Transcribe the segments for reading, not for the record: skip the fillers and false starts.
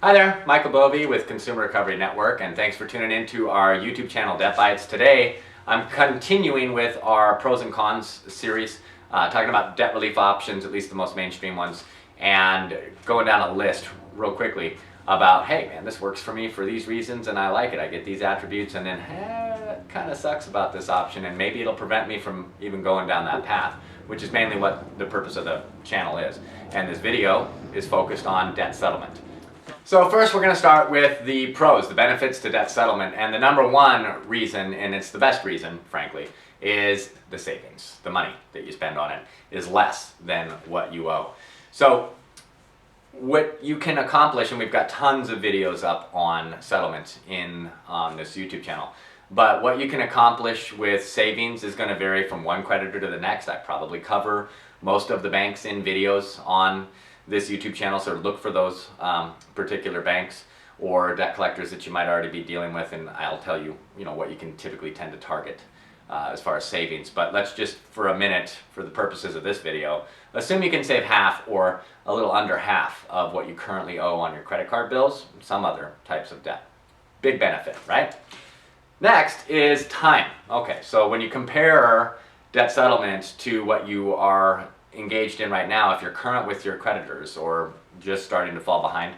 Hi there, Michael Bovee with Consumer Recovery Network, and thanks for tuning in to our YouTube channel, DebtBytes. Today, I'm continuing with our pros and cons series, talking about debt relief options, at least the most mainstream ones, and going down a list real quickly about, hey man, this works for me for these reasons and I like it. I get these attributes, and then, it kind of sucks about this option, and maybe it'll prevent me from even going down that path, which is mainly what the purpose of the channel is. And this video is focused on debt settlement. So first we're going to start with the pros, the benefits to debt settlement, and the number one reason, and it's the best reason, frankly, is the savings. The money that you spend on it is less than what you owe. So what you can accomplish, and we've got tons of videos up on settlement on this YouTube channel, but what you can accomplish with savings is going to vary from one creditor to the next. I probably cover most of the banks in videos on this YouTube channel, so look for those particular banks or debt collectors that you might already be dealing with, and I'll tell you, what you can typically tend to target as far as savings. But let's just, for a minute, for the purposes of this video, assume you can save half or a little under half of what you currently owe on your credit card bills, some other types of debt. Big benefit, right? Next is time. Okay, so when you compare debt settlement to what you are engaged in right now, if you're current with your creditors or just starting to fall behind,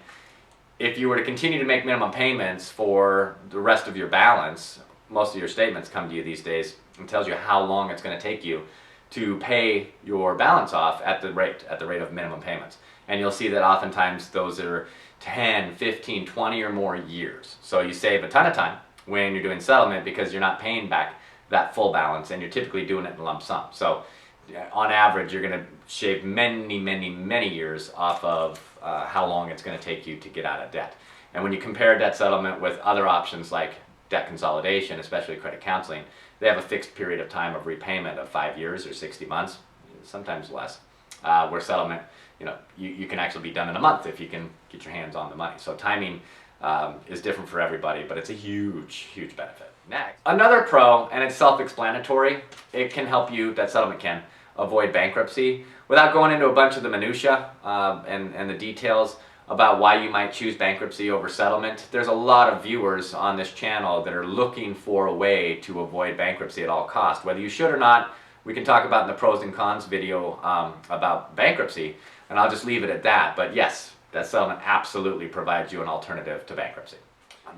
if you were to continue to make minimum payments for the rest of your balance, most of your statements come to you these days and tells you how long it's going to take you to pay your balance off at the rate of minimum payments. And you'll see that oftentimes those are 10, 15, 20 or more years. So you save a ton of time when you're doing settlement because you're not paying back that full balance, and you're typically doing it in lump sum. So on average, you're going to shave many years off of how long it's going to take you to get out of debt. And when you compare debt settlement with other options like debt consolidation, especially credit counseling, they have a fixed period of time of repayment of 5 years or 60 months, sometimes less, where settlement, you can actually be done in a month if you can get your hands on the money. So timing is different for everybody, but it's a huge benefit. Next, another pro, and it's self-explanatory, it can help you, that settlement can, avoid bankruptcy without going into a bunch of the minutia and the details about why you might choose bankruptcy over settlement. There's a lot of viewers on this channel that are looking for a way to avoid bankruptcy at all costs. Whether you should or not, we can talk about in the pros and cons video about bankruptcy, and I'll just leave it at that. But yes, that settlement absolutely provides you an alternative to bankruptcy.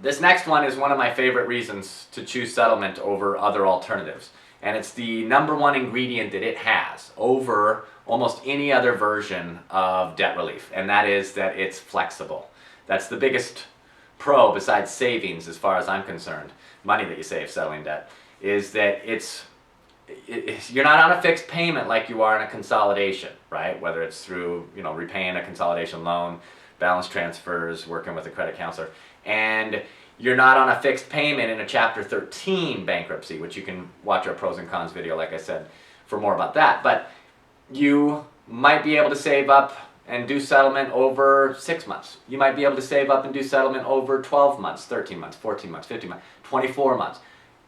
This next one is one of my favorite reasons to choose settlement over other alternatives. And it's the number one ingredient that it has over almost any other version of debt relief. And that is that it's flexible. That's the biggest pro besides savings, as far as I'm concerned, money that you save settling debt, is that you're not on a fixed payment like you are in a consolidation, right? Whether it's through, repaying a consolidation loan, balance transfers, working with a credit counselor. And you're not on a fixed payment in a Chapter 13 bankruptcy, which you can watch our pros and cons video, like I said, for more about that. But you might be able to save up and do settlement over 6 months. You might be able to save up and do settlement over 12 months, 13 months, 14 months, 15 months, 24 months.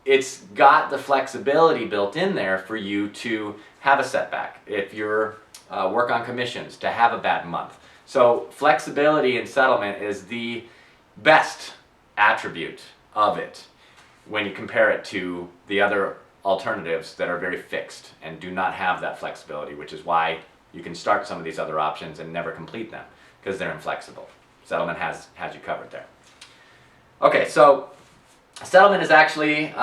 It's got the flexibility built in there for you to have a setback. If you're work on commissions, to have a bad month. So flexibility in settlement is the best attribute of it when you compare it to the other alternatives that are very fixed and do not have that flexibility, which is why you can start some of these other options and never complete them because they're inflexible. Settlement has you covered there. Okay, so settlement is actually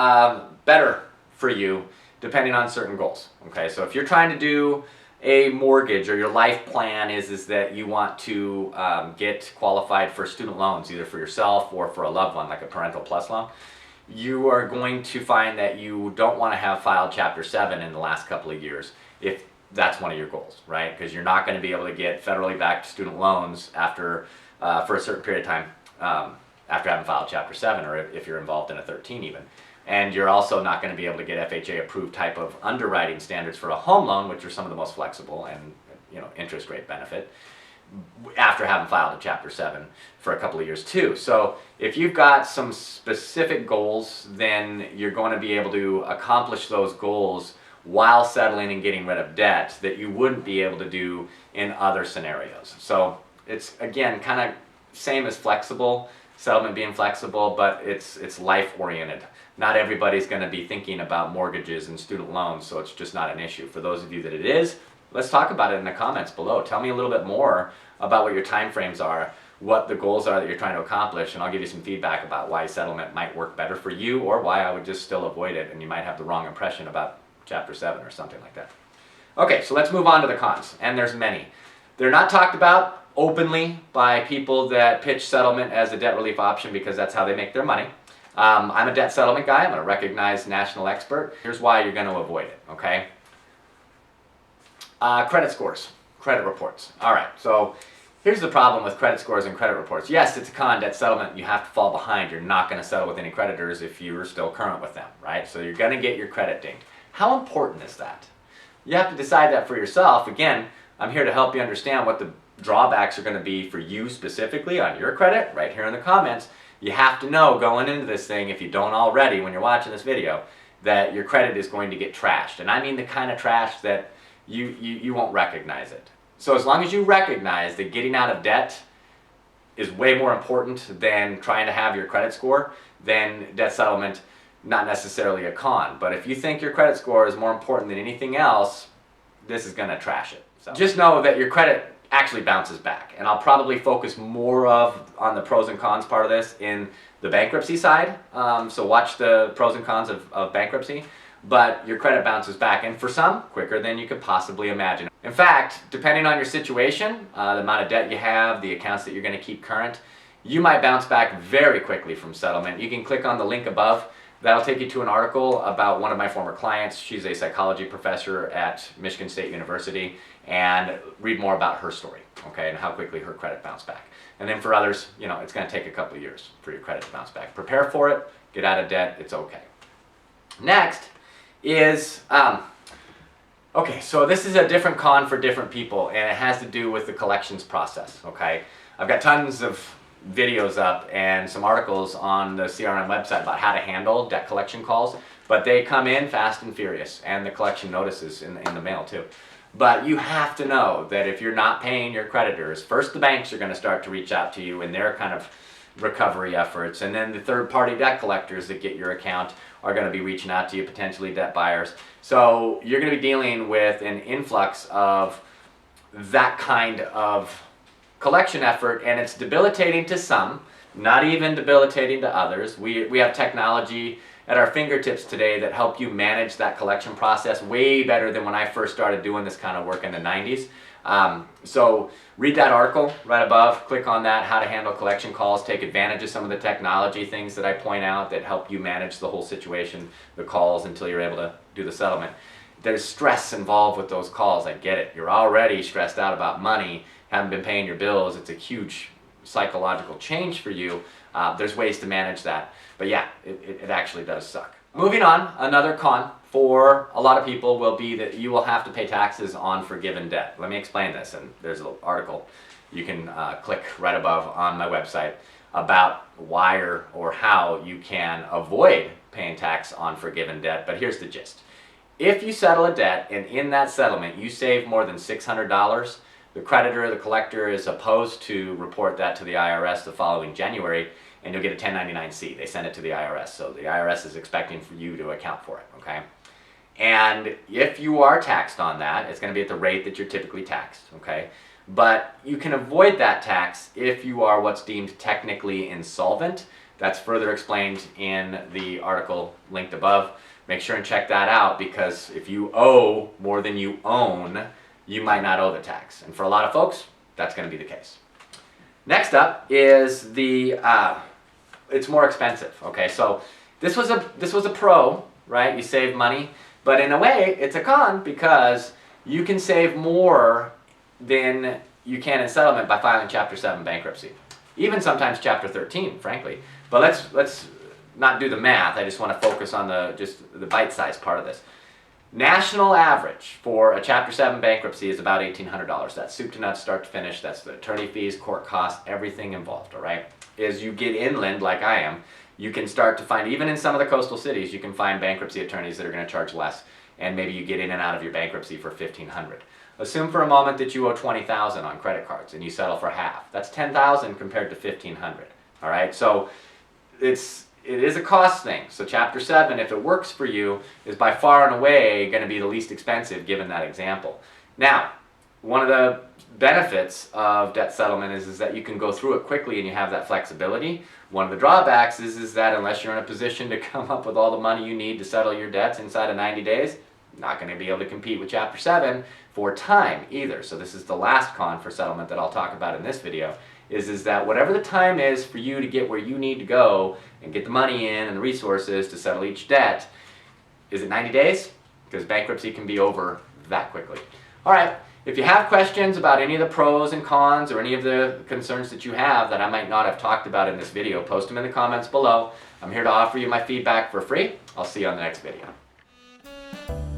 better for you depending on certain goals. Okay, so if you're trying to do a mortgage, or your life plan is that you want to get qualified for student loans, either for yourself or for a loved one, like a parental plus loan, you are going to find that you don't want to have filed Chapter 7 in the last couple of years if that's one of your goals, right? Because you're not going to be able to get federally backed student loans after for a certain period of time after having filed Chapter 7, or if you're involved in a 13 even. And you're also not going to be able to get FHA approved type of underwriting standards for a home loan, which are some of the most flexible and interest rate benefit, after having filed a Chapter 7 for a couple of years too. So if you've got some specific goals, then you're going to be able to accomplish those goals while settling and getting rid of debt that you wouldn't be able to do in other scenarios. So it's, again, kind of same as flexible, settlement being flexible, but it's life-oriented. Not everybody's going to be thinking about mortgages and student loans, so it's just not an issue. For those of you that it is, let's talk about it in the comments below. Tell me a little bit more about what your time frames are, what the goals are that you're trying to accomplish, and I'll give you some feedback about why settlement might work better for you or why I would just still avoid it and you might have the wrong impression about Chapter 7 or something like that. Okay, so let's move on to the cons, and there's many. They're not talked about openly by people that pitch settlement as a debt relief option because that's how they make their money. I'm a debt settlement guy. I'm a recognized national expert. Here's why you're going to avoid it, okay? Credit scores, credit reports. All right, so here's the problem with credit scores and credit reports. Yes, it's a con, debt settlement. You have to fall behind. You're not going to settle with any creditors if you're still current with them, right? So you're going to get your credit dinged. How important is that? You have to decide that for yourself. Again, I'm here to help you understand what the drawbacks are going to be for you specifically on your credit right here in the comments. You have to know going into this thing, if you don't already when you're watching this video, that your credit is going to get trashed. And I mean the kind of trash that you won't recognize it. So as long as you recognize that getting out of debt is way more important than trying to have your credit score, then debt settlement, not necessarily a con. But if you think your credit score is more important than anything else, this is going to trash it. So just know that your credit actually bounces back, and I'll probably focus more on the pros and cons part of this in the bankruptcy side, so watch the pros and cons of bankruptcy, but your credit bounces back, and for some, quicker than you could possibly imagine. In fact, depending on your situation, the amount of debt you have, the accounts that you're going to keep current, you might bounce back very quickly from settlement. You can click on the link above. That'll take you to an article about one of my former clients. She's a psychology professor at Michigan State University, and read more about her story, okay, and how quickly her credit bounced back. And then for others, you know, it's going to take a couple of years for your credit to bounce back. Prepare for it, get out of debt, it's okay. Next is, okay, so this is a different con for different people, and it has to do with the collections process, okay? I've got tons of videos up and some articles on the CRM website about how to handle debt collection calls, but they come in fast and furious, and the collection notices in the mail too. But you have to know that if you're not paying your creditors, first the banks are going to start to reach out to you in their kind of recovery efforts, and then the third-party debt collectors that get your account are going to be reaching out to you, potentially debt buyers. So you're going to be dealing with an influx of that kind of collection effort, and it's debilitating to some, not even debilitating to others. We have technology at our fingertips today that help you manage that collection process way better than when I first started doing this kind of work in the 90s. So read that article right above, click on that, how to handle collection calls, take advantage of some of the technology things that I point out that help you manage the whole situation, the calls, until you're able to do the settlement. There's stress involved with those calls, I get it. You're already stressed out about money, haven't been paying your bills, it's a huge psychological change for you. There's ways to manage that, but yeah, it actually does suck. Moving on, another con for a lot of people will be that you will have to pay taxes on forgiven debt. Let me explain this, and there's an article you can click right above on my website about why or how you can avoid paying tax on forgiven debt, but here's the gist. If you settle a debt and in that settlement you save more than $600, the creditor or the collector is supposed to report that to the IRS the following January, and you'll get a 1099-C. They send it to the IRS, so the IRS is expecting for you to account for it, okay? And if you are taxed on that, it's going to be at the rate that you're typically taxed, okay? But you can avoid that tax if you are what's deemed technically insolvent. That's further explained in the article linked above. Make sure and check that out, because if you owe more than you own, you might not owe the tax. And for a lot of folks, that's going to be the case. Next up is it's more expensive. Okay, so this was a pro, right? You save money, but in a way, it's a con because you can save more than you can in settlement by filing Chapter 7 bankruptcy. Even sometimes Chapter 13, frankly. But let's not do the math. I just want to focus on the bite-sized part of this. National average for a Chapter 7 bankruptcy is about $1,800. That's soup to nuts, start to finish. That's the attorney fees, court costs, everything involved, all right? As you get inland, like I am, you can start to find, even in some of the coastal cities, you can find bankruptcy attorneys that are going to charge less, and maybe you get in and out of your bankruptcy for $1,500. Assume for a moment that you owe $20,000 on credit cards and you settle for half. That's $10,000 compared to $1,500. All right, so it is a cost thing. So Chapter 7, if it works for you, is by far and away going to be the least expensive given that example. Now, one of the benefits of debt settlement is that you can go through it quickly and you have that flexibility. One of the drawbacks is that unless you're in a position to come up with all the money you need to settle your debts inside of 90 days, you're not going to be able to compete with Chapter 7 for time either. So this is the last con for settlement that I'll talk about in this video, is that whatever the time is for you to get where you need to go and get the money in and the resources to settle each debt, is it 90 days? Because bankruptcy can be over that quickly. All right. If you have questions about any of the pros and cons or any of the concerns that you have that I might not have talked about in this video, post them in the comments below. I'm here to offer you my feedback for free. I'll see you on the next video.